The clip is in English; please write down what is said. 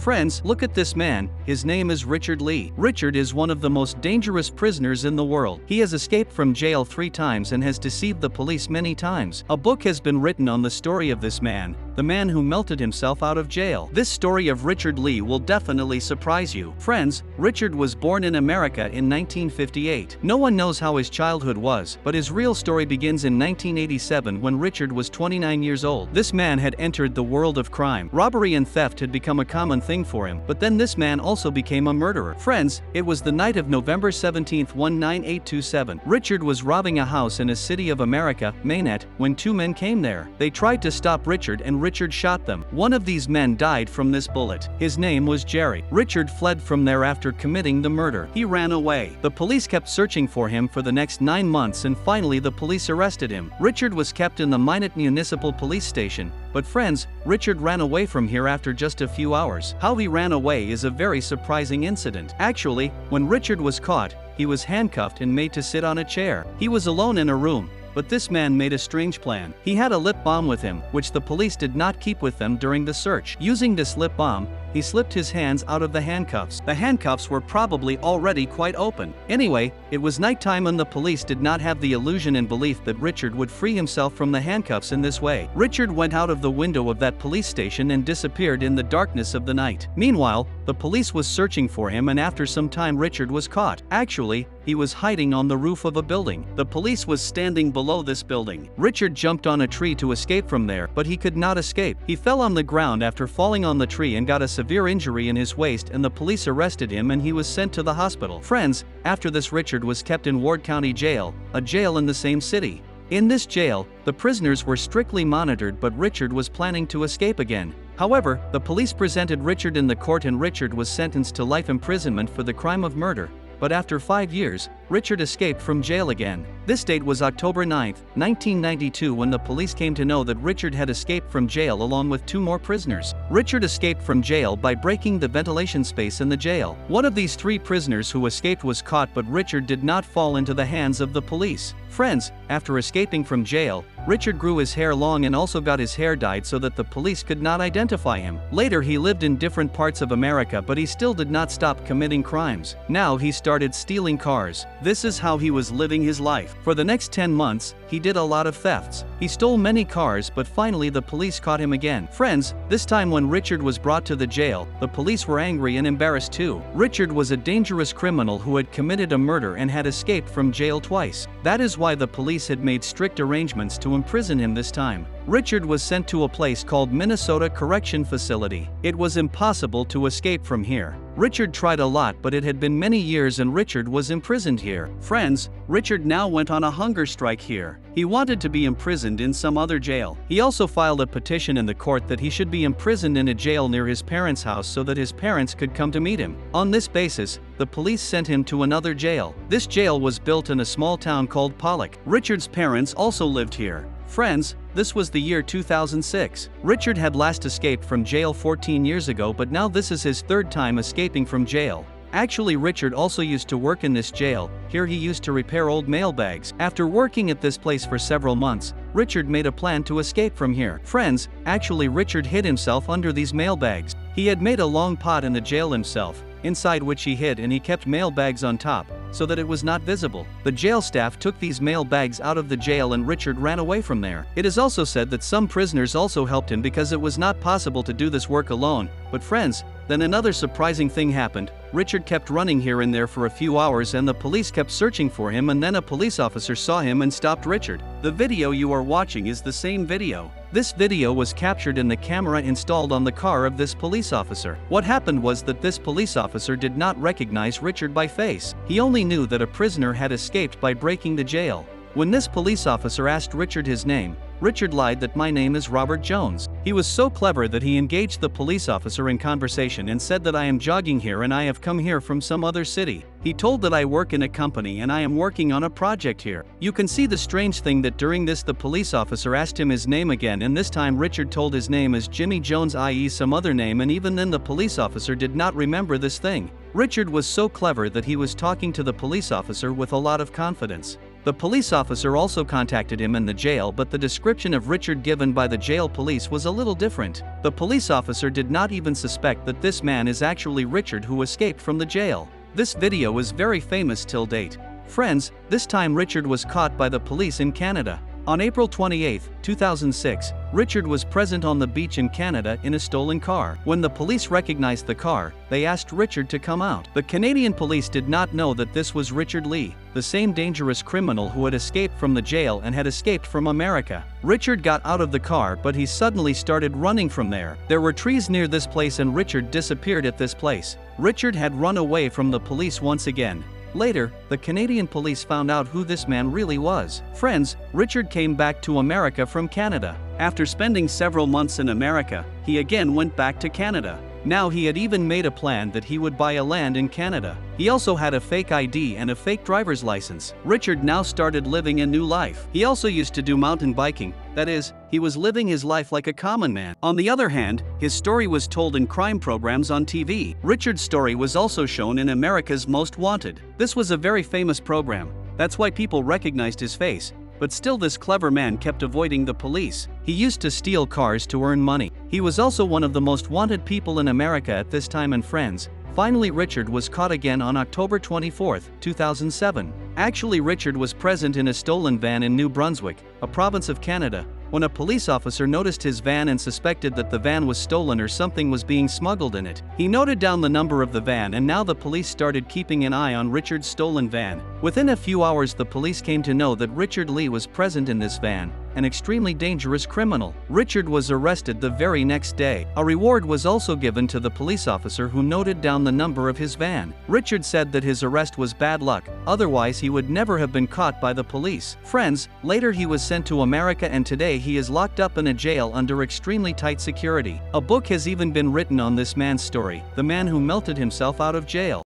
Friends, look at this man. His name is Richard Lee. Richard is one of the most dangerous prisoners in the world. He has escaped from jail 3 times and has deceived the police many times. A book has been written on the story of this man, the man who melted himself out of jail. This story of Richard Lee will definitely surprise you. Friends, Richard was born in America in 1958. No one knows how his childhood was, but his real story begins in 1987 when Richard was 29 years old. This man had entered the world of crime. Robbery and theft had become a common thing for him, but then this man also became a murderer. Friends, it was the night of November 17, 19827. Richard was robbing a house in a city of America, Maynette, when 2 men came there. They tried to stop Richard and Richard shot them. One of these men died from this bullet. His name was Jerry. Richard fled from there after committing the murder. He ran away. The police kept searching for him for the next 9 months and finally the police arrested him. Richard was kept in the Maynette Municipal Police Station. But friends, Richard ran away from here after just a few hours. How he ran away is a very surprising incident. Actually, when Richard was caught, he was handcuffed and made to sit on a chair. He was alone in a room. But this man made a strange plan. He had a lip balm with him, which the police did not keep with them during the search. Using this lip balm, he slipped his hands out of the handcuffs. The handcuffs were probably already quite open. Anyway, it was nighttime and the police did not have the illusion and belief that Richard would free himself from the handcuffs in this way. Richard went out of the window of that police station and disappeared in the darkness of the night. Meanwhile, the police was searching for him and after some time Richard was caught. Actually, he was hiding on the roof of a building. The police was standing below this building. Richard jumped on a tree to escape from there, but he could not escape. He fell on the ground after falling on the tree and got a severe injury in his waist and the police arrested him and he was sent to the hospital. Friends, after this Richard was kept in Ward County Jail, a jail in the same city. In this jail, the prisoners were strictly monitored but Richard was planning to escape again. However, the police presented Richard in the court and Richard was sentenced to life imprisonment for the crime of murder. But after 5 years, Richard escaped from jail again. This date was October 9, 1992 when the police came to know that Richard had escaped from jail along with 2 more prisoners. Richard escaped from jail by breaking the ventilation space in the jail. One of these 3 prisoners who escaped was caught but Richard did not fall into the hands of the police. Friends, after escaping from jail, Richard grew his hair long and also got his hair dyed so that the police could not identify him. Later he lived in different parts of America but he still did not stop committing crimes. Now he started stealing cars. This is how he was living his life. For the next 10 months, he did a lot of thefts. He stole many cars but finally the police caught him again. Friends, this time when Richard was brought to the jail, the police were angry and embarrassed too. Richard was a dangerous criminal who had committed a murder and had escaped from jail twice. That is why the police had made strict arrangements to imprison him this time. Richard was sent to a place called Minnesota Correction Facility. It was impossible to escape from here. Richard tried a lot but it had been many years and Richard was imprisoned here. Friends, Richard now went on a hunger strike here. He wanted to be imprisoned in some other jail. He also filed a petition in the court that he should be imprisoned in a jail near his parents' house so that his parents could come to meet him. On this basis, the police sent him to another jail. This jail was built in a small town called Pollock. Richard's parents also lived here. Friends, this was the year 2006. Richard had last escaped from jail 14 years ago but now this is his 3rd time escaping from jail. Actually, Richard also used to work in this jail. Here he used to repair old mailbags. After working at this place for several months, Richard made a plan to escape from here. Friends, actually Richard hid himself under these mailbags. He had made a long pot in the jail himself, inside which he hid and he kept mailbags on top, so that it was not visible. The jail staff took these mailbags out of the jail and Richard ran away from there. It is also said that some prisoners also helped him because it was not possible to do this work alone. But friends, then another surprising thing happened. Richard kept running here and there for a few hours and the police kept searching for him and then a police officer saw him and stopped Richard. The video you are watching is the same video. This video was captured in the camera installed on the car of this police officer. What happened was that this police officer did not recognize Richard by face. He only knew that a prisoner had escaped by breaking the jail. When this police officer asked Richard his name, Richard lied that my name is Robert Jones. He was so clever that he engaged the police officer in conversation and said that I am jogging here and I have come here from some other city. He told that I work in a company and I am working on a project here. You can see the strange thing that during this the police officer asked him his name again and this time Richard told his name as Jimmy Jones, i.e. some other name, and even then the police officer did not remember this thing. Richard was so clever that he was talking to the police officer with a lot of confidence. The police officer also contacted him in the jail, but the description of Richard given by the jail police was a little different. The police officer did not even suspect that this man is actually Richard who escaped from the jail. This video is very famous till date. Friends, this time Richard was caught by the police in Canada. On April 28, 2006, Richard was present on the beach in Canada in a stolen car. When the police recognized the car, they asked Richard to come out. The Canadian police did not know that this was Richard Lee, the same dangerous criminal who had escaped from the jail and had escaped from America. Richard got out of the car, but he suddenly started running from there. There were trees near this place and Richard disappeared at this place. Richard had run away from the police once again. Later, the Canadian police found out who this man really was. Friends, Richard came back to America from Canada. After spending several months in America, he again went back to Canada. Now he had even made a plan that he would buy a land in Canada. He also had a fake ID and a fake driver's license. Richard now started living a new life. He also used to do mountain biking. That is, he was living his life like a common man. On the other hand, his story was told in crime programs on TV. Richard's story was also shown in America's Most Wanted. This was a very famous program. That's why people recognized his face. But still, this clever man kept avoiding the police. He used to steal cars to earn money. He was also one of the most wanted people in America at this time. And friends, finally Richard was caught again on October 24, 2007. Actually, Richard was present in a stolen van in New Brunswick, a province of Canada, when a police officer noticed his van and suspected that the van was stolen or something was being smuggled in it. He noted down the number of the van, and now the police started keeping an eye on Richard's stolen van. Within a few hours, the police came to know that Richard Lee was present in this van, an extremely dangerous criminal. Richard was arrested the very next day. A reward was also given to the police officer who noted down the number of his van. Richard said that his arrest was bad luck, otherwise he would never have been caught by the police. Friends, later he was sent to America and today he is locked up in a jail under extremely tight security. A book has even been written on this man's story, the man who melted himself out of jail.